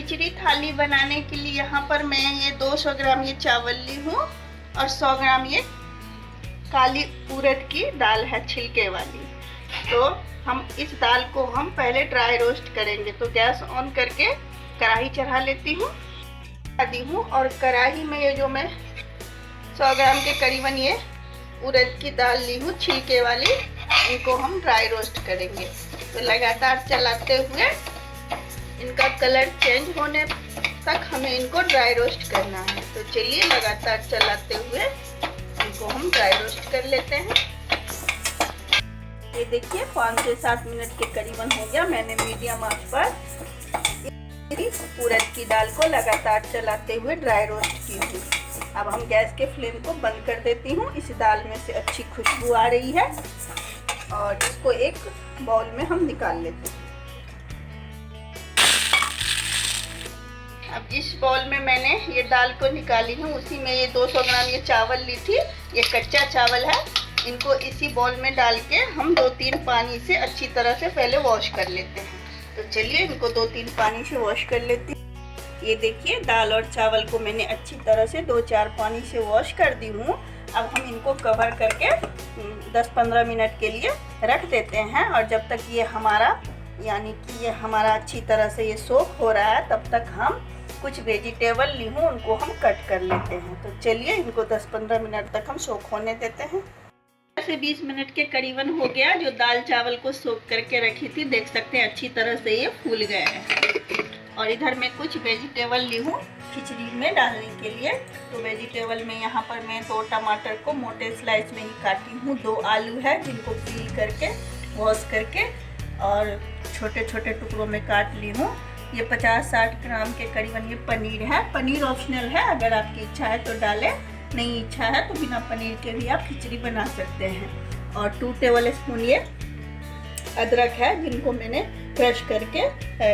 खिचड़ी थाली बनाने के लिए यहाँ पर मैं ये 200 ग्राम ये चावल ली हूँ और 100 ग्राम ये काली उड़द की दाल है छिलके वाली। तो हम इस दाल को हम पहले ड्राई रोस्ट करेंगे। तो गैस ऑन करके कढ़ाई चढ़ा लेती हूँ और कढ़ाई में ये जो मैं 100 ग्राम के करीबन ये उड़द की दाल ली हूँ छिलके वाली, इनको हम ड्राई रोस्ट करेंगे। तो लगातार चलाते हुए इनका कलर चेंज होने तक हमें इनको ड्राई रोस्ट करना है। तो चलिए लगातार चलाते हुए इनको हम ड्राई रोस्ट कर लेते हैं। ये देखिए 5 से 7 मिनट के करीबन हो गया। मैंने मीडियम आंच पर उड़द की दाल को लगातार चलाते हुए ड्राई रोस्ट की हूँ। अब हम गैस के फ्लेम को बंद कर देती हूँ। इस दाल में से अच्छी खुशबू आ रही है और इसको एक बाउल में हम निकाल लेते हैं। अब जिस बाउल में मैंने ये दाल को निकाली हूँ उसी में ये 200 ग्राम ये चावल ली थी, ये कच्चा चावल है। इनको इसी बाउल में डाल के हम 2-3 पानी से अच्छी तरह से पहले वॉश कर लेते हैं। तो चलिए इनको 2-3 पानी से वॉश कर लेते हैं। ये देखिए दाल और चावल को मैंने अच्छी तरह से 2-4 पानी से वॉश कर दी हूँ। अब हम इनको कवर करके 10-15 मिनट के लिए रख देते हैं और जब तक ये हमारा अच्छी तरह से ये सोख हो रहा है तब तक हम कुछ वेजिटेबल ली हूँ उनको हम कट कर लेते हैं। तो चलिए इनको 10-15 मिनट तक हम सोख होने देते हैं। 20 मिनट के करीबन हो गया। जो दाल चावल को सोख करके रखी थी देख सकते हैं अच्छी तरह से ये फूल गए हैं। और इधर मैं कुछ वेजिटेबल ली हूँ खिचड़ी में डालने के लिए। तो वेजिटेबल में यहाँ पर मैं 2 टमाटर को मोटे स्लाइस में ही काटी हूँ, 2 आलू है जिनको पील करके वॉश करके और छोटे छोटे टुकड़ों में काट ली हूँ। ये 50-60 ग्राम के करीबन ये पनीर है। पनीर ऑप्शनल है, अगर आपकी इच्छा है तो डालें, नहीं इच्छा है तो बिना पनीर के भी आप खिचड़ी बना सकते हैं। और 2 टेबल स्पून ये अदरक है जिनको मैंने क्रश करके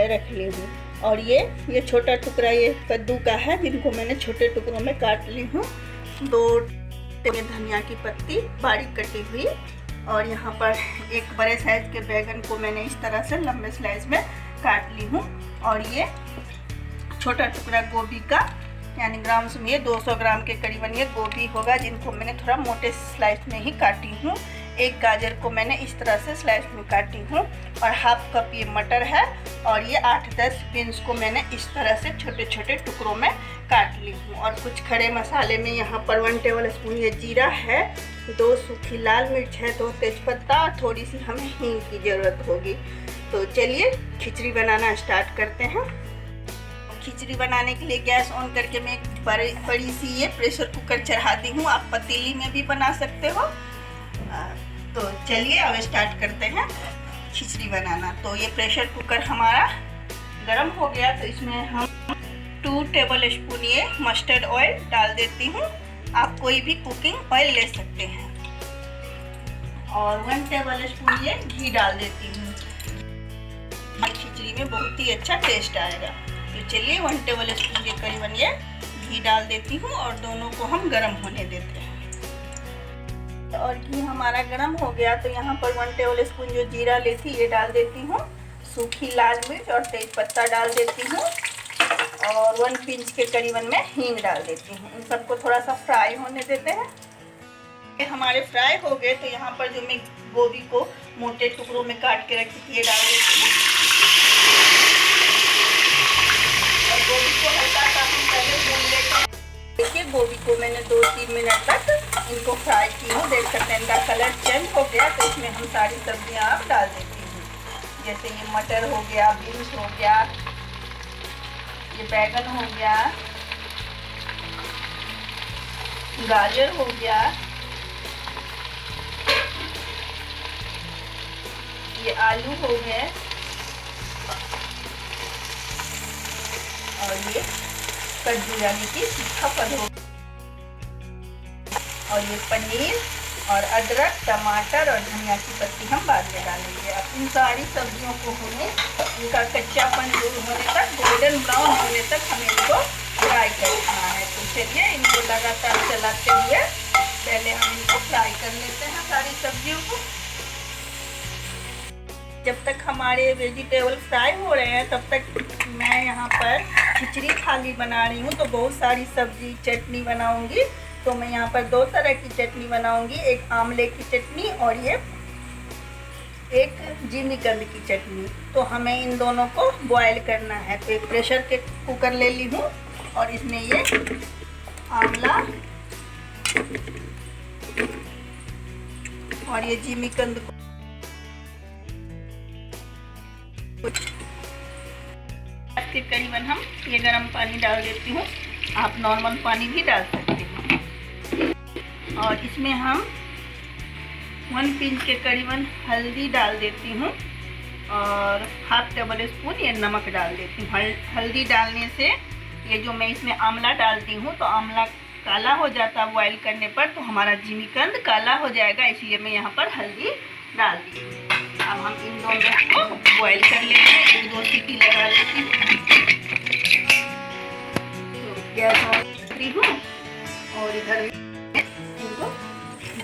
रख ली हूँ। और ये छोटा टुकड़ा ये कद्दू का है जिनको मैंने छोटे टुकड़ों में काट ली हूँ। 2 धनिया की पत्ती बारीक कटी हुई और यहाँ पर एक बड़े साइज के बैगन को मैंने इस तरह से लंबे स्लाइस में काट ली हूँ। और ये छोटा टुकड़ा गोभी का यानी ग्राम्स में ये 200 ग्राम के करीबन ये गोभी होगा जिनको मैंने थोड़ा मोटे स्लाइस में ही काटी हूँ। एक गाजर को मैंने इस तरह से स्लाइस में काटी हूँ और हाफ कप ये मटर है। और ये 8-10 बीन्स को मैंने इस तरह से छोटे छोटे टुकड़ों में काट ली हूँ। और कुछ खड़े मसाले में यहाँ पर 1 टेबल स्पून ये जीरा है, 2 सूखी लाल मिर्च है, 2 तेज़पत्ता और थोड़ी सी हमें हींग की ज़रूरत होगी। तो चलिए खिचड़ी बनाना स्टार्ट करते हैं। खिचड़ी बनाने के लिए गैस ऑन करके मैं एक बड़ी सी ये प्रेशर कुकर चढ़ा दी हूँ। आप पतीली में भी बना सकते हो। तो चलिए अब स्टार्ट करते हैं खिचड़ी बनाना। तो ये प्रेशर कुकर हमारा गर्म हो गया तो इसमें हम 2 टेबल स्पून ये मस्टर्ड ऑयल डाल देती हूँ। आप कोई भी कुकिंग ऑयल ले सकते हैं। और 1 टेबल स्पून ये घी डाल देती हूँ। खिचड़ी में बहुत ही अच्छा टेस्ट आएगा। तो चलिए 1 टेबल स्पून के करीबन ये घी डाल देती हूँ और दोनों को हम गर्म होने देते हैं। और घी हमारा गर्म हो गया तो यहाँ पर 1 टेबल स्पून जो जीरा ली थी ये डाल देती हूँ, सूखी लाल मिर्च और तेज़पत्ता डाल देती हूँ और 1 पिंच के करीबन में हींग डाल देती हूँ। इन सबको थोड़ा सा फ्राई होने देते हैं। ये हमारे फ्राई हो गए तो यहाँ पर जो मैं गोभी को मोटे टुकड़ों में काट के रखी थी ये डाल देती हूँ और गोभी को हल्का सा हम पहले भून लेते हैं। देखिए गोभी को मैंने 2-3 मिनट तक इनको फ्राई की हूँ। देख सकते हैं इनका कलर चेंज हो गया। तो इसमें हम सारी सब्जियाँ अब डाल देती हूँ, जैसे ये मटर हो गया, बीन्स हो गया, ये बैगन हो गया, गाजर हो गया, ये आलू हो गए और ये कद्दू यानी कि सूखा फल हो, और ये पनीर और अदरक, टमाटर और धनिया की पत्ती हम बाद में डालेंगे। अब इन सारी सब्जियों को हमें इनका कच्चापन दूर होने तक, गोल्डन ब्राउन होने तक हमें इनको फ्राई करना है। तो चलिए इनको लगातार चलाते हुए पहले हम इनको फ्राई कर लेते हैं सारी सब्जियों को। जब तक हमारे वेजिटेबल फ्राई हो रहे हैं तब तक मैं यहाँ पर खिचड़ी थाली बना रही हूँ। तो बहुत सारी सब्जी चटनी बनाऊँगी। तो मैं यहाँ पर 2 तरह की चटनी बनाऊँगी, एक आंवले की चटनी और ये एक जिमीकंद की चटनी। तो हमें इन दोनों को बॉयल करना है। तो एक प्रेशर के कुकर ले ली हूँ और इसमें ये आंवला और ये जिमीकंद को करीबन हम ये गर्म पानी डाल देती हूँ। आप नॉर्मल पानी भी डाल सकते हैं। और इसमें हम 1 पिंच के करीबन हल्दी डाल देती हूँ और ½ टेबल स्पून ये नमक डाल देती हूँ। हल्दी डालने से ये जो मैं इसमें आंवला डालती हूँ तो आंवला काला हो जाता है बॉयल करने पर, तो हमारा जिमीकंद काला हो जाएगा, इसलिए मैं यहाँ पर हल्दी डाल दी। अब हम इन दोनों को बॉयल कर लेते हैं। 1-2 सीटी लगा लेती हूँ। तो गैस ऑन करी हूँ और इधर इनको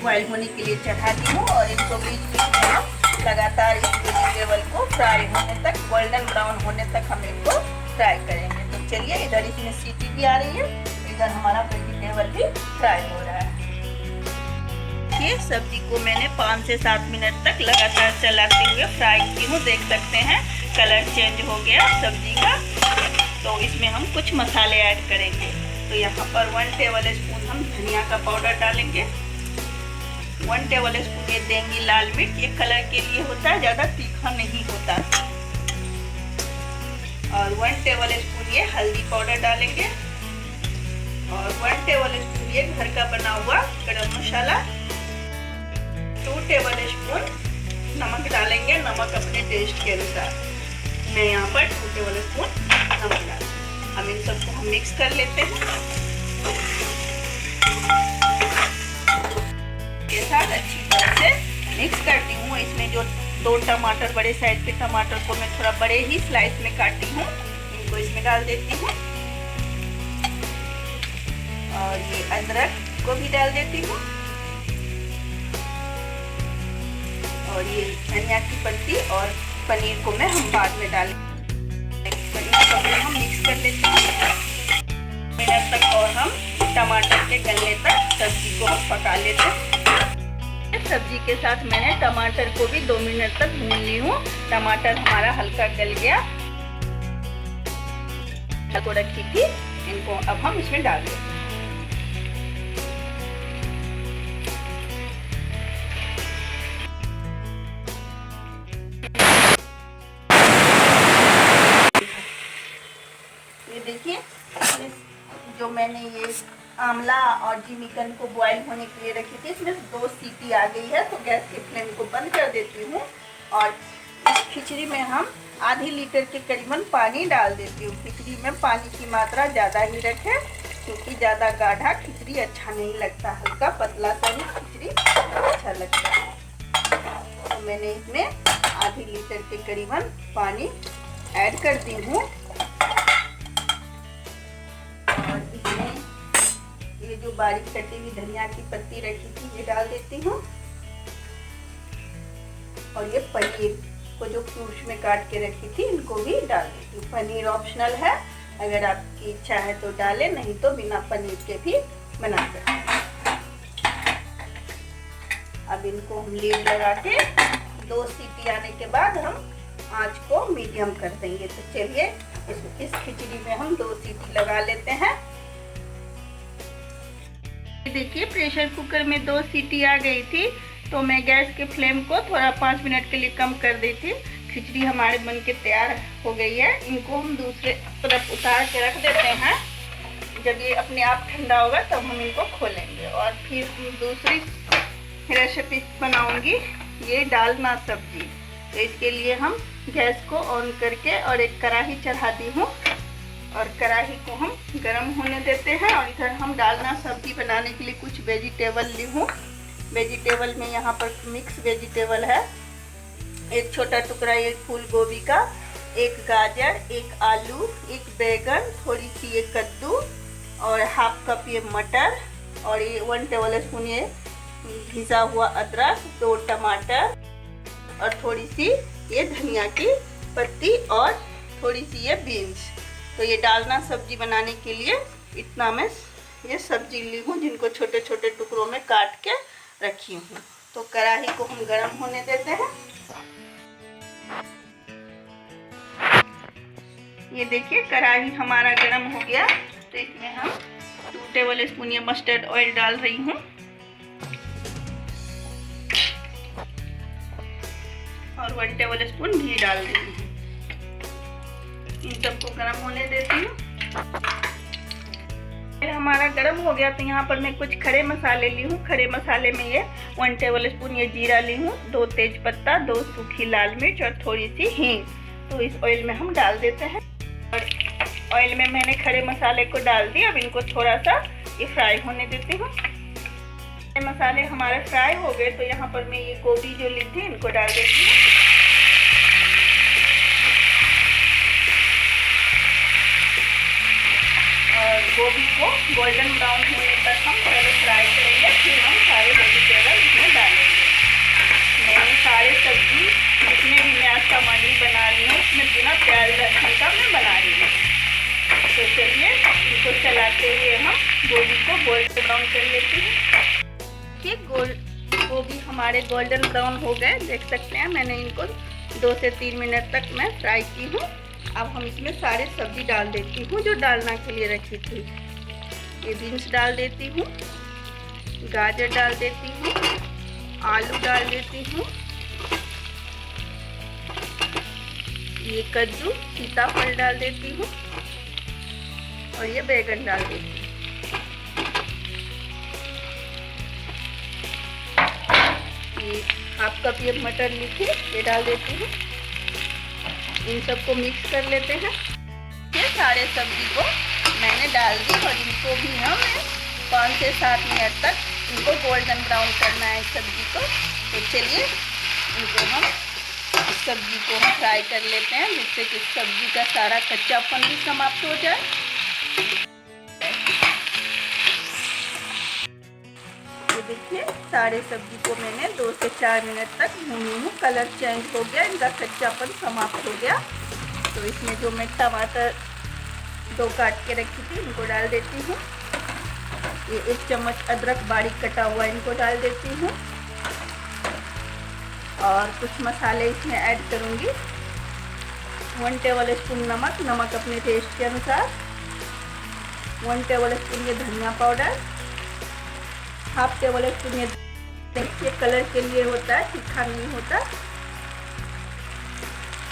बॉयल होने के लिए चढ़ाती हूँ और इनको बीच बीच में लगातार इस वेजिटेबल को फ्राई होने तक, गोल्डन ब्राउन होने तक हम इनको फ्राई करेंगे। तो चलिए, इधर इसमें सीटी भी आ रही है, इधर हमारा वेजिटेबल भी फ्राई हो रहा है। ये सब्जी को मैंने 5 से 7 मिनट तक लगातार चलाते हुए फ्राई की हूँ। देख सकते हैं कलर चेंज हो गया सब्जी का। तो इसमें हम कुछ मसाले ऐड करेंगे। तो यहाँ पर 1 टेबल स्पून हम धनिया का पाउडर डालेंगे। 1 टेबल स्पून ये देंगी लाल मिर्च, ये कलर के लिए होता है, ज़्यादा तीखा नहीं होता। और 1 टेबल स्पून ये हल्दी पाउडर डालेंगे और 1 टेबल स्पून ये घर का बना हुआ गरम मसाला। 2 टेबल स्पून नमक डालेंगे, नमक अपने टेस्ट के अनुसार। मैं यहाँ पर 2 टेबल स्पून नमक डाल। हम इन सबको हम मिक्स कर लेते हैं के साथ अच्छी तरह से मिक्स करती हूँ। इसमें जो 2 टमाटर, बड़े साइज के टमाटर को मैं थोड़ा बड़े ही स्लाइस में काटी हूँ, इनको इसमें डाल देती हूँ। और ये अदरक को भी डाल देती हूँ और ये धनिया की पत्ती और पनीर को मैं हम बाद में डालेंगे। हम मिक्स कर लेते हैं मिनट तक और हम टमाटर के गलने तक सब्जी को हम पका लेते हैं। सब्जी के साथ मैंने टमाटर को भी 2 मिनट तक भून ली हूँ। टमाटर हमारा हल्का गल गया को रखी थी, इनको अब हम इसमें डाल देते हैं। देखिए, जो मैंने ये आंवला और जिमीकंद को बॉईल होने के लिए रखी थी, इसमें 2 सीटी आ गई है। तो गैस के फ्लेम को बंद कर देती हूँ और इस खिचड़ी में हम आधी लीटर के करीबन पानी डाल देती हूँ। खिचड़ी में पानी की मात्रा ज़्यादा ही रखें क्योंकि ज़्यादा गाढ़ा खिचड़ी अच्छा नहीं लगता, हल्का पतला सा ही खिचड़ी अच्छा लगता है। तो मैंने इसमें आधी लीटर के करीबन पानी ऐड कर दी हूँ और इसमें ये जो बारीक कटी हुई धनिया की पत्ती रखी थी ये डाल देती हूँ और ये पनीर को जो क्यूब्स में काट के रखी थी इनको भी डाल देती हूँ। पनीर ऑप्शनल है, अगर आपकी इच्छा है तो डालें, नहीं तो बिना पनीर के भी बना सकते हैं। अब इनको हम लीड लगा के 2 सीटी आने के बाद हम आंच को मीडियम कर देंगे। तो चलिए, इस खिचड़ी में हम 2 सीटी लगा लेते हैं। देखिए, प्रेशर कुकर में 2 सीटी आ गई थी तो मैं गैस के फ्लेम को थोड़ा 5 मिनट के लिए कम कर दी थी। खिचड़ी हमारे बन के तैयार हो गई है। इनको हम दूसरे तरफ उतार के रख देते हैं। जब ये अपने आप ठंडा होगा तब हम इनको खोलेंगे और फिर दूसरी रेसिपी बनाऊंगी, ये डालना सब्जी। तो इसके लिए हम गैस को ऑन करके और एक कढ़ाई चढ़ा दी हूँ और कढ़ाई को हम गरम होने देते हैं। और इधर हम डालना सब्जी बनाने के लिए कुछ वेजिटेबल ली हूँ। वेजिटेबल में यहाँ पर मिक्स वेजिटेबल है, एक छोटा टुकड़ा ये फूल गोभी का, एक गाजर, एक आलू, एक बैगन, थोड़ी सी ये कद्दू और ½ कप ये मटर और ये 1 टेबल स्पून ये घिसा हुआ अदरक, 2 टमाटर, और थोड़ी सी ये धनिया की पत्ती और थोड़ी सी ये बीन्स। तो ये डालना सब्जी बनाने के लिए इतना मैं ये सब्जी ली हूँ, जिनको छोटे छोटे टुकड़ों में काट के रखी हूँ। तो कढ़ाई को हम गरम होने देते हैं। ये देखिए कढ़ाई हमारा गरम हो गया। तो इसमें हम 2 टेबल स्पून ये मस्टर्ड ऑयल डाल रही हूँ और 1 टेबल स्पून घी डाल रही हूँ। इन सबको गरम होने देती हूँ। हमारा गरम हो गया तो यहाँ पर मैं कुछ खड़े मसाले ली हूँ। खड़े मसाले में ये 1 टेबल स्पून ये जीरा ली हूँ, 2 तेज पत्ता, 2 सूखी लाल मिर्च और थोड़ी सी हींग। तो इस ऑयल में हम डाल देते हैं। और ऑयल में मैंने खड़े मसाले को डाल दिया। अब इनको थोड़ा सा ये फ्राई होने देती हूँ। मसाले हमारे फ्राई हो गए तो यहाँ पर मैं ये गोभी जो ली थी इनको डाल देती हूँ। और गोभी को गोल्डन ब्राउन होने तक हम पहले फ्राई करेंगे, फिर हम सारे वेजिटेबल इसमें डालेंगे। मैंने सारे सब्जी जितने भी मैं आज का मंडी बना रही हूँ उसमें बिना प्याज लहसुन का मैं बना रही हूँ। तो चलिए इनको चलाते हुए हम गोभी को गोल्डन ब्राउन कर लेते हैं। ठीक, गोभी हमारे गोल्डन ब्राउन हो गए, देख सकते हैं। मैंने इनको 2 से 3 मिनट तक मैं फ्राई की हूँ। अब हम इसमें सारे सब्जी डाल देती हूँ जो डालना के लिए रखी थी। ये बीन्स डाल देती हूँ, गाजर डाल देती हूँ, आलू डाल देती हूँ, ये कद्दू सीताफल डाल देती हूँ और ये बैगन डाल देती हूँ। ये हाफ कप ये मटर ली थी ये डाल देती हूँ। इन सबको मिक्स कर लेते हैं। ये सारे सब्जी को मैंने डाल दी और इनको भी हम 5 से 7 मिनट तक इनको गोल्डन ब्राउन करना है सब्जी को। तो चलिए इनको हम सब्जी को फ्राई कर लेते हैं, जिससे कि सब्जी का सारा कच्चापन भी समाप्त हो जाए। ये देखिए सारे सब्जी को मैंने 2 से 4 मिनट तक भूनी हूँ। कलर चेंज हो गया, इनका कच्चापन समाप्त हो गया। तो इसमें जो मैं टमाटर 2 काट के रखी थी इनको डाल देती हूँ। ये 1 चम्मच अदरक बारीक कटा हुआ इनको डाल देती हूँ और कुछ मसाले इसमें ऐड करूँगी। 1 टेबल स्पून नमक अपने टेस्ट के अनुसार, 1 टेबल स्पून ये धनिया पाउडर, हाफ टेबल स्पून ये देखिए कलर के लिए होता है, तीखा नहीं होता,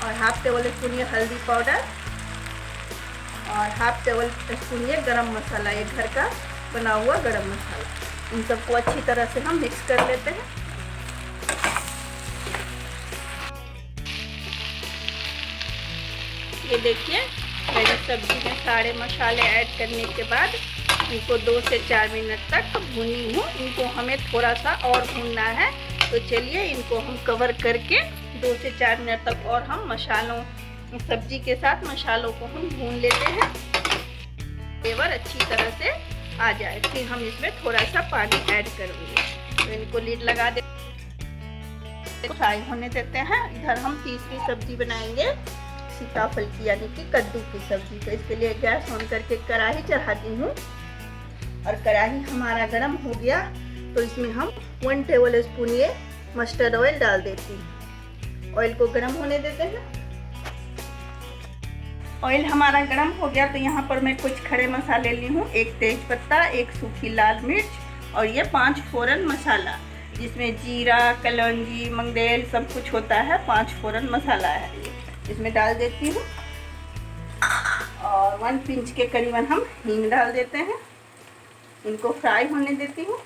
और हाफ टेबल स्पून ये हल्दी पाउडर और हाफ टेबल स्पून ये गरम मसाला, ये घर का बना हुआ गरम मसाला। इन सबको अच्छी तरह से हम मिक्स कर लेते हैं। ये देखिए मैंने सब्जी में सारे मसाले ऐड करने के बाद इनको 2 से 4 मिनट तक भूनी हूँ। इनको हमें थोड़ा सा और भूनना है। तो चलिए इनको हम कवर करके 2 से 4 मिनट तक और हम मसालों सब्जी के साथ मसालों को हम भून लेते हैं, फ्लेवर अच्छी तरह से आ जाए। फिर हम इसमें थोड़ा सा पानी ऐड करेंगे। तो इनको लीड लगा दे, फ्राई होने देते हैं। इधर हम तीसरी सब्जी बनाएंगे सीताफल की, यानी कि कद्दू की सब्जी। तो इसके लिए गैस ऑन करके कढ़ाई चढ़ाती हूँ और कढ़ाई हमारा गर्म हो गया तो इसमें हम 1 टेबल स्पून ये मस्टर्ड ऑयल डाल देती हूँ। ऑयल को गर्म होने देते हैं। ऑयल हमारा गर्म हो गया तो यहाँ पर मैं कुछ खड़े मसाले ली हूँ। 1 तेज पत्ता, 1 सूखी लाल मिर्च और ये 5 फोरन मसाला, जिसमें जीरा, कलौंजी, मंगरेल सब कुछ होता है। 5 फोरन मसाला है, इसमें डाल देती हूँ। और 1 पिंच के करीबन हम हींग डाल देते हैं। इनको फ्राई होने देती हूँ।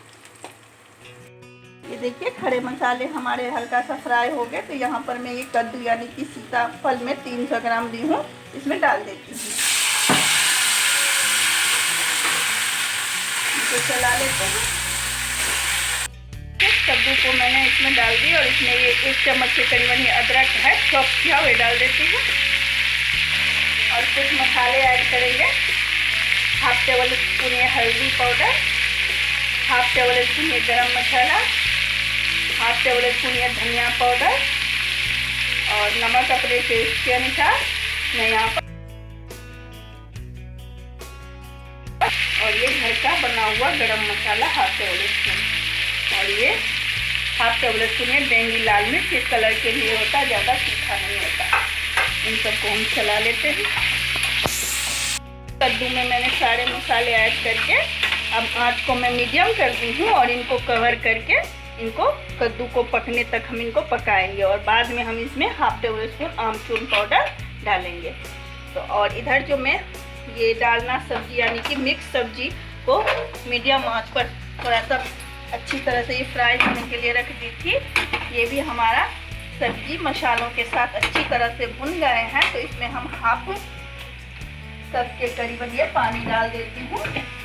ये देखिए खड़े मसाले हमारे हल्का सा फ्राई हो गए। तो यहाँ पर मैं ये कद्दू यानी कि सीताफल में 300 ग्राम ली हूँ, इसमें डाल देती हूँ। इसे चला लेते हैं। कद्दू को मैंने इसमें डाल दी और इसमें ये 1 चम्मच के करीबन ये अदरक है चॉप किया हुआ डाल देती हूँ। और कुछ मसाले ऐड करेंगे। हाफ टेबल स्पून ये हल्दी पाउडर, हाफ टेबल स्पून ये गरम मसाला, हाफ टेबल स्पून ये धनिया पाउडर, और नमक अपने टेस्ट के अनुसार मैं यहाँ पर, और ये घर का बना हुआ गरम मसाला हाफ टेबल स्पून, और ये हाफ टेबल स्पून है देंगी लाल मिर्च, ये कलर के लिए होता है, ज़्यादा तीखा नहीं होता। इन सबको हम चला लेते हैं। कद्दू में मैंने सारे मसाले ऐड करके अब आँच को मैं मीडियम कर दी हूँ और इनको कवर करके इनको कद्दू को पकने तक हम इनको पकाएंगे, और बाद में हम इसमें हाफ टेबल स्पून आमचूर पाउडर डालेंगे। तो और इधर जो मैं ये डालना सब्जी यानी कि मिक्स सब्जी को मीडियम आंच पर थोड़ा सा अच्छी तरह से ये फ्राई करने के लिए रख दी थी। ये भी हमारा सब्जी मसालों के साथ अच्छी तरह से भुन गए हैं, तो इसमें हम हाफ कप के करीबन ये पानी डाल देती हूँ।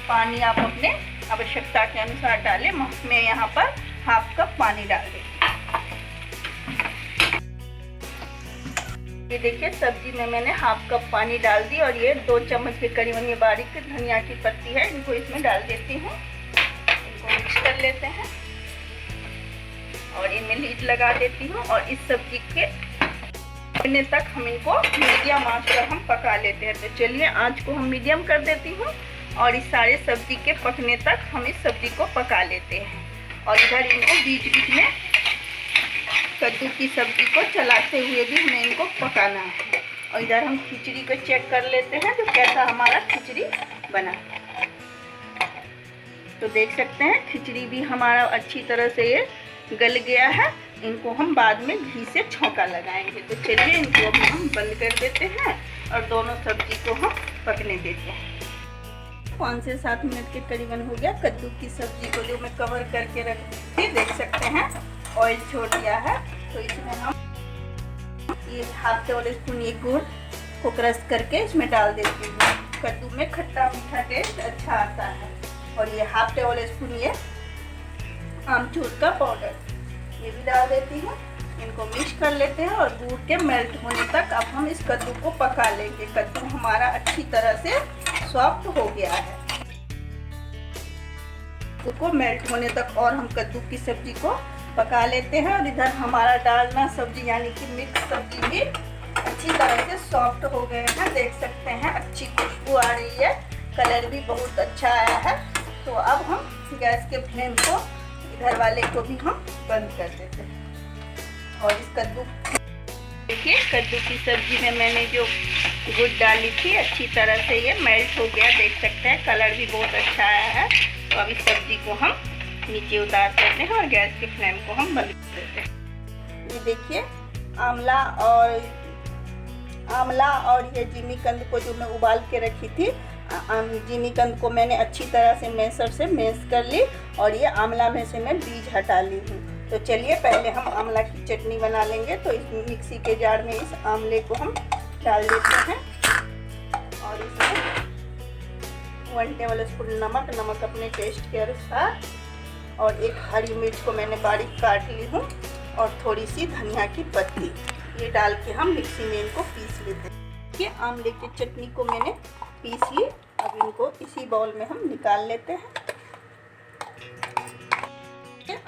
पानी आप अपने आवश्यकता के अनुसार डालें, मैं यहाँ पर हाफ कप पानी डाल देती हूँ। ये देखिए सब्जी में मैंने हाफ कप पानी डाल दी, और ये 2 चम्मच के करीबन ये बारीक धनिया की पत्ती है, इनको इसमें डाल देती हूँ। इनको मिक्स कर लेते हैं और इनमें लीड लगा देती हूँ, और इस सब्जी के पकने तक हम इनको मीडियम आंच पर हम पका लेते हैं। तो चलिए आंच को हम मीडियम कर देती हूँ, और इस सारे सब्जी के पकने तक हम इस सब्जी को पका लेते हैं। और इधर इनको बीच बीच में कद्दू की सब्जी को चलाते हुए भी हमें इनको पकाना है। और इधर हम खिचड़ी को चेक कर लेते हैं तो कैसा हमारा खिचड़ी बना। तो देख सकते हैं खिचड़ी भी हमारा अच्छी तरह से ये गल गया है। इनको हम बाद में घी से छौंका लगाएंगे। तो चलिए इनको अभी हम बंद कर देते हैं और दोनों सब्जी को हम पकने देते हैं। 5 से 7 मिनट के करीबन हो गया। कद्दू की सब्जी को जो मैं कवर करके रख दी, देख सकते हैं ऑयल छोड़ दिया है। तो इसमें हम ये हाफ टेबल स्पून ये गुड़ को क्रश करके इसमें डाल देती हूँ। कद्दू में खट्टा मीठा टेस्ट अच्छा आता है। और ये हाफ टेबल स्पून ये आमचूर का पाउडर ये भी डाल देती हूँ। इनको मिक्स कर लेते हैं और गुड़ के मेल्ट होने तक अब हम इस कद्दू को पका लेंगे। कद्दू हमारा अच्छी तरह से सॉफ्ट हो गया है। को मेल्ट होने तक और हम कद्दू की सब्जी को पका लेते हैं। और इधर हमारा डालना सब्जी यानी कि मिक्स सब्जी भी अच्छी तरह से सॉफ्ट हो गए हैं। देख सकते हैं अच्छी खुशबू आ रही है, कलर भी बहुत अच्छा आया है। तो अब हम गैस के फ्लेम को इधर वाले को भी हम बंद कर देते हैं। और इस कद्दू देखिए कद्दू की सब्जी में मैंने जो गुड़ डाली थी अच्छी तरह से ये मेल्ट हो गया। देख सकते हैं कलर भी बहुत अच्छा आया है। तो अब इस सब्जी को हम नीचे उतार देते हैं और गैस के फ्लेम को हम बंद कर देते हैं। ये देखिए आंवला और ये जिमीकंद को जो मैं उबाल के रखी थी, जिमीकंद को मैंने अच्छी तरह से मैसर से मैश कर ली और ये आंवला में से मैं बीज हटा ली हूँ। तो चलिए पहले हम आंवला की चटनी बना लेंगे। तो इस मिक्सी के जार में इस आंवले को हम डाल देते हैं और इसमें 1 टेबल स्पून नमक अपने टेस्ट के अनुसार, और एक हरी मिर्च को मैंने बारीक काट ली हूँ, और थोड़ी सी धनिया की पत्ती ये डाल के हम मिक्सी में इनको पीस लेते हैं। ये आंवले की चटनी को मैंने पीस ली। अब इनको इसी बाउल में हम निकाल लेते हैं।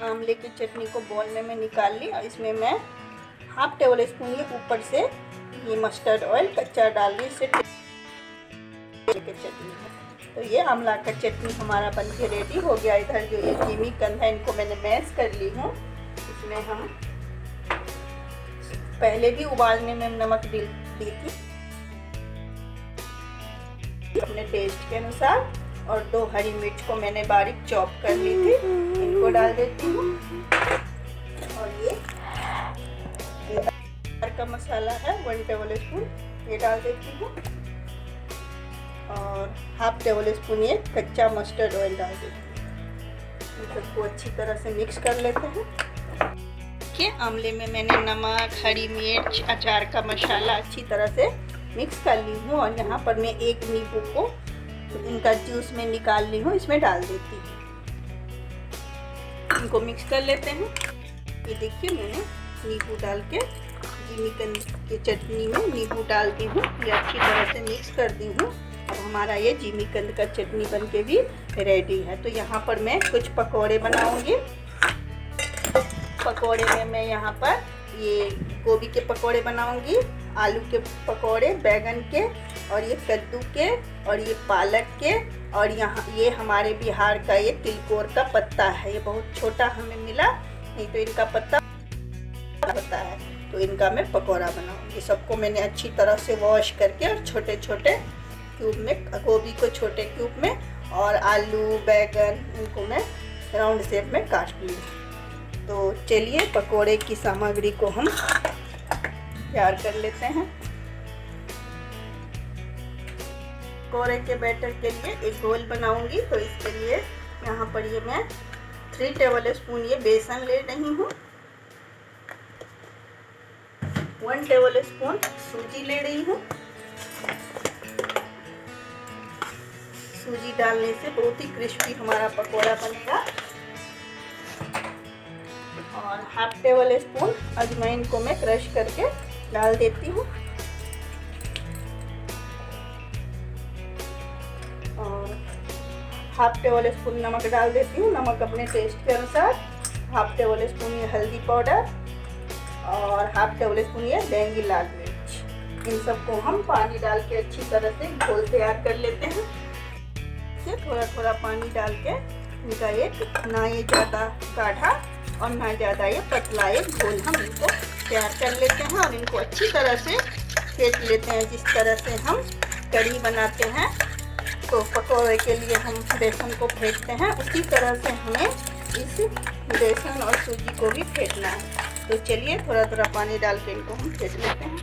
आंवले की चटनी को बाउल में मैं निकाल ली और इसमें मैं हाफ टेबल स्पून ये ऊपर से ये मस्टर्ड ऑयल कच्चा डाल दी, इससे चटनी है। तो ये आंवला का चटनी हमारा बनके रेडी हो गया। इधर जो ये जिमीकंद है इनको मैंने मैश कर ली हूँ। इसमें हम पहले भी उबालने में नमक दी थी अपने टेस्ट के अनुसार, और 2 हरी मिर्च को मैंने बारीक चॉप कर ली थी, इनको डाल देती हूँ। और ये का मसाला है 1 टेबल स्पून ये डाल देती हूँ, और हाफ टेबल स्पून ये कच्चा मस्टर्ड ऑयल डाल देती हूँ। इन सबको अच्छी तरह से मिक्स कर लेते हैं। देखिए आंवले में मैंने नमक, हरी मिर्च, अचार का मसाला अच्छी तरह से मिक्स कर ली हूँ, और यहाँ पर मैं 1 नींबू को इनका जूस में निकाल ली हूँ, इसमें डाल देती हूँ। इनको मिक्स कर लेते हैं। ये देखिए मैंने नींबू डाल के जिमीकंद की चटनी में नींबू डाल दी हूँ, ये अच्छी तरह से मिक्स कर दी हूँ। अब हमारा ये जिमीकंद का चटनी बनके भी रेडी है। तो यहाँ पर मैं कुछ पकौड़े बनाऊँगी। पकौड़े में मैं यहाँ पर ये गोभी के पकोड़े बनाऊंगी, आलू के पकोड़े, बैगन के, और ये कद्दू के, और ये पालक के, और यहाँ ये हमारे बिहार का ये तिलकोर का पत्ता है। ये बहुत छोटा हमें मिला, नहीं तो इनका पत्ता होता है, तो इनका मैं पकोड़ा बनाऊंगी। सबको मैंने अच्छी तरह से वॉश करके और छोटे छोटे क्यूब में, गोभी को छोटे क्यूब में, और आलू बैगन इनको मैं राउंड शेप में काट ली। तो चलिए पकोड़े की सामग्री को हम तैयार कर लेते हैं। पकोड़े के बैटर के लिए एक घोल बनाऊंगी, तो इसके लिए यहाँ पर ये मैं 3 टेबल स्पून ये बेसन ले रही हूँ, 1 टेबल स्पून सूजी ले रही हूँ। सूजी डालने से बहुत ही क्रिस्पी हमारा पकोड़ा बनेगा। और 1/2 टेबल स्पून अजवाइन को मैं क्रश करके डाल देती हूँ। और 1/2 टेबल स्पून नमक डाल देती हूँ, नमक अपने टेस्ट के अनुसार। 1/2 टेबल स्पून ये हल्दी पाउडर, और 1/2 टेबल स्पून ये डेंगी लाल मिर्च। इन सबको हम पानी डाल के अच्छी तरह से घोल तैयार कर लेते हैं। थोड़ा थोड़ा पानी डाल के इनका एक ना ये ज़्यादा गाढ़ा और ना ज़्यादा ये पतला एक घोल हम इनको तैयार कर लेते हैं, और इनको अच्छी तरह से फेंट लेते हैं। जिस तरह से हम कढ़ी बनाते हैं तो पकौड़े के लिए हम बेसन को फेंटते हैं, उसी तरह से हमें इस बेसन और सूजी को भी फेंटना है। तो चलिए थोड़ा थोड़ा पानी डाल के इनको हम फेंट लेते हैं।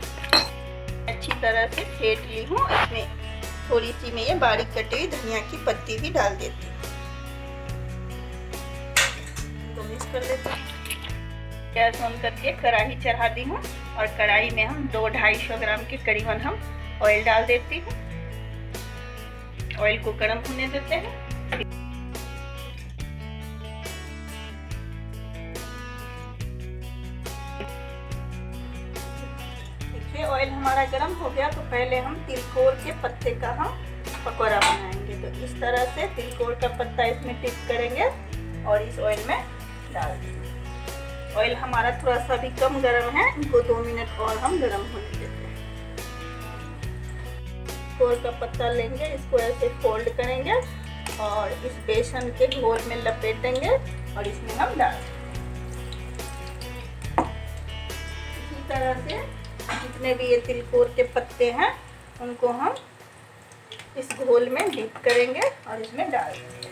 अच्छी तरह से फेंट ली हूँ। इसमें थोड़ी सी मैं ये बारीक कटी हुई धनिया की पत्ती भी डाल देती हूँ, तो मिक्स कर लेते हैं। गैस ऑन करके कढ़ाई चढ़ा दी हूँ, और कढ़ाई में हम 200-250 ग्राम के करीबन हम ऑयल डाल देती हूँ। ऑयल को गर्म होने देते हैं। ऑयल हमारा गर्म हो गया, तो पहले हम तिलकोर के पत्ते का हम पकौड़ा बनाएंगे। तो इस तरह से तिलकोर का पत्ता इसमें टिप करेंगे और इस ऑयल में डाल देंगे। ऑयल हमारा थोड़ा सा भी कम गर्म है, इनको 2 मिनट और हम गर्म होने देते हैं। तिलकोर का पत्ता लेंगे, इसको ऐसे फोल्ड करेंगे और इस बेसन के घोल में लपेटेंगे और इसमें हम डाल देंगे। इसी तरह से जितने भी ये तिलकोर के पत्ते हैं उनको हम इस घोल में डिप करेंगे और इसमें डाल देंगे।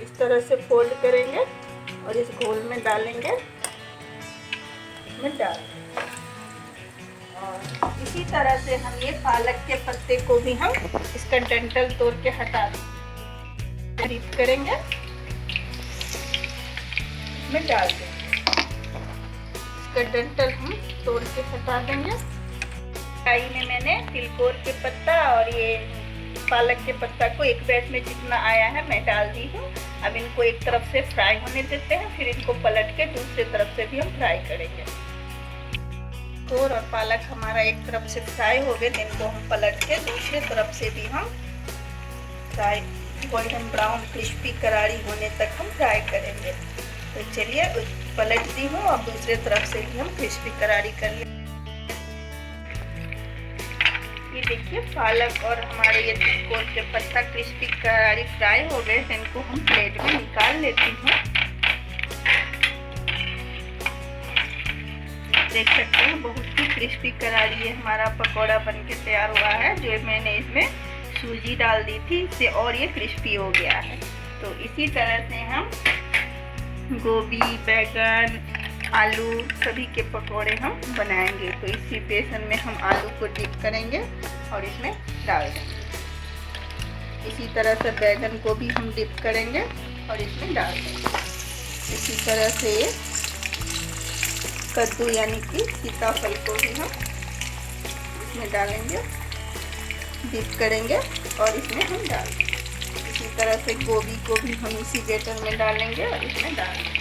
इस तरह से फोल्ड करेंगे और इस घोल में डालेंगे, इसमें डाल देंगे। और इसी तरह से हम ये पालक के पत्ते को भी हम इसका डंठल तोड़ के हटा देंगे, डिप करेंगे, इसमें डाल देंगे। इसका डंठल हम तोड़ के हटा देंगे। कढ़ाई में मैंने तिलकोर के पत्ता और ये पालक के पत्ता को एक बैच में जितना आया है मैं डाल दी हूँ। अब इनको एक तरफ से फ्राई होने देते हैं, फिर इनको पलट के दूसरी तरफ से भी हम फ्राई करेंगे। तिलकोर और पालक हमारा एक तरफ से फ्राई हो गए, तो इनको हम पलट के दूसरी तरफ से भी हम फ्राई गोल्डन ब्राउन क्रिस्पी करारी होने तक हम फ्राई करेंगे। तो चलिए पलट दी हूँ, अब दूसरे तरफ से भी हम क्रिस्पी करारी कर लेंगे। ये देखिए पालक और हमारे ये तिलकोर के पत्ता क्रिस्पी करारी फ्राई हो गए, तो इनको हम प्लेट में निकाल लेती हूँ। देख सकते हैं बहुत ही क्रिस्पी करारी ये हमारा पकोड़ा बनके तैयार हुआ है। जो मैंने इसमें सूजी डाल दी थी, इससे और ये क्रिस्पी हो गया है। तो इसी तरह से हम गोभी, बैगन, आलू सभी के पकोड़े हम बनाएंगे। तो इसी बेसन में हम आलू को डिप करेंगे और इसमें डाल देंगे। इसी तरह से बैगन को भी हम डिप करेंगे और इसमें डाल देंगे। इसी तरह से कद्दू यानी कि सीताफल को भी हम इसमें डालेंगे, डिप करेंगे और इसमें हम डाल देंगे। इसी तरह से गोभी को भी हम इसी बैटर में डालेंगे और इसमें डाल देंगे।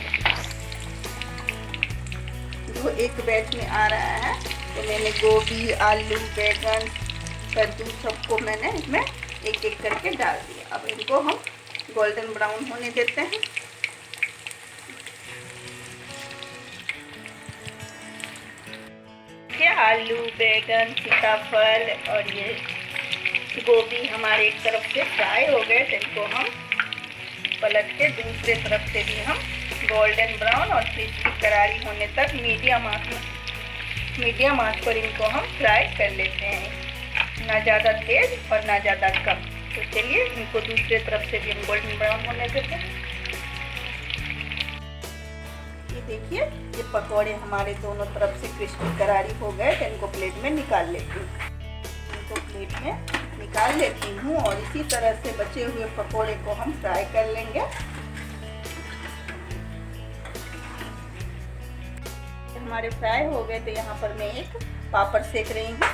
जो एक बैच में आ रहा है, तो मैंने गोभी, आलू, बैगन, कद्दू सबको मैंने इसमें एक एक करके डाल दिया। अब इनको हम गोल्डन ब्राउन होने देते हैं। आलू, बैगन, सीताफल और ये गोभी हमारे एक तरफ से फ्राई हो गए, तो इनको हम पलट के दूसरे तरफ से भी हम गोल्डन ब्राउन और क्रिस्पी करारी होने तक मीडियम आंच पर इनको हम फ्राई कर लेते हैं, ना ज़्यादा तेज और ना ज़्यादा कम। तो चलिए इनको दूसरे तरफ से भी हम गोल्डन ब्राउन होने देते हैं। ये देखिए, ये पकौड़े हमारे दोनों तरफ से क्रिस्पी करारी हो गए, तो इनको प्लेट में निकाल लेती हूँ। इनको प्लेट में निकाल लेती हूँ और इसी तरह से बचे हुए पकौड़े को हम फ्राई कर लेंगे। हमारे फ्राई हो गए, तो यहाँ पर मैं एक पापड़ सेक रही हूँ,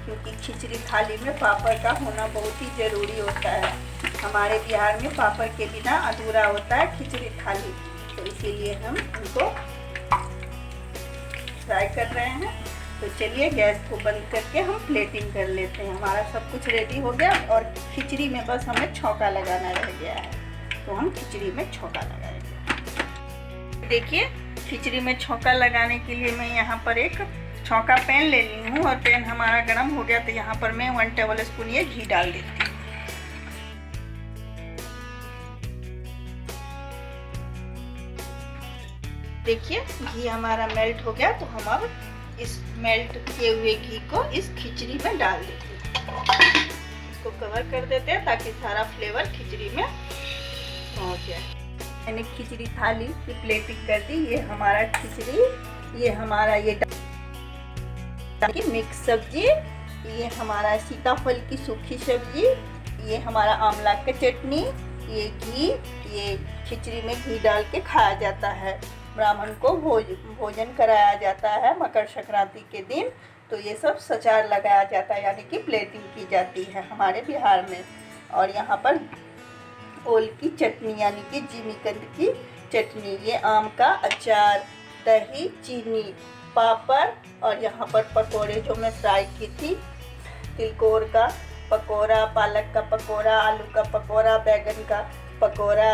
क्योंकि खिचड़ी थाली में पापड़ का होना बहुत ही ज़रूरी होता है। हमारे बिहार में पापड़ के बिना अधूरा होता है खिचड़ी थाली, तो इसीलिए हम इनको फ्राई कर रहे हैं। तो चलिए गैस को बंद करके हम प्लेटिंग कर लेते हैं। हमारा सब कुछ रेडी हो गया और खिचड़ी में बस हमें छौंका लगाना रह गया है, तो हम खिचड़ी में छौंका लगाएंगे। देखिए, खिचड़ी में छौंका लगाने के लिए मैं यहाँ पर एक छौंका पैन ले ली हूँ और पैन हमारा गर्म हो गया, तो यहाँ पर मैं 1 टेबल स्पून ये घी डाल देती हूँ। देखिए, घी हमारा मेल्ट हो गया, तो हम अब इस मेल्ट किए हुए घी को इस खिचड़ी में डाल देते हैं। इसको कवर कर देते हैं ताकि सारा फ्लेवर खिचड़ी में पहुंच जाए। मैंने खिचड़ी थाली की प्लेटिंग कर दी। ये हमारा खिचड़ी, ये हमारा ये मिक्स सब्जी, ये हमारा सीताफल की सूखी सब्जी, ये हमारा आंवला का चटनी, ये घी, ये खिचड़ी में घी डाल के खाया जाता है। ब्राह्मण को भोजन कराया जाता है मकर संक्रांति के दिन, तो ये सब सचार लगाया जाता है, यानी कि प्लेटिंग की जाती है हमारे बिहार में। और यहाँ पर ओल की चटनी, यानी कि जिमीकंद की चटनी, ये आम का अचार, दही, चीनी, पापड़ और यहाँ पर पकोड़े जो मैं फ्राई की थी, तिलकोर का पकोड़ा, पालक का पकोड़ा, आलू का पकोड़ा, बैगन का पकोड़ा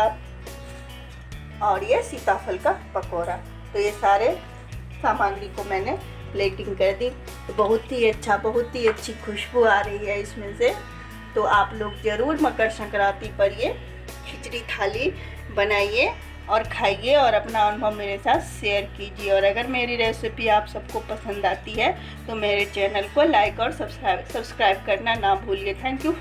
और ये सीताफल का पकोड़ा। तो ये सारे सामग्री को मैंने प्लेटिंग कर दी। तो बहुत ही अच्छी खुशबू आ रही है इसमें से। तो आप लोग ज़रूर मकर संक्रांति पर ये खिचड़ी थाली बनाइए और खाइए और अपना अनुभव मेरे साथ शेयर कीजिए। और अगर मेरी रेसिपी आप सबको पसंद आती है तो मेरे चैनल को लाइक और सब्सक्राइब करना ना भूलिए। Thank you.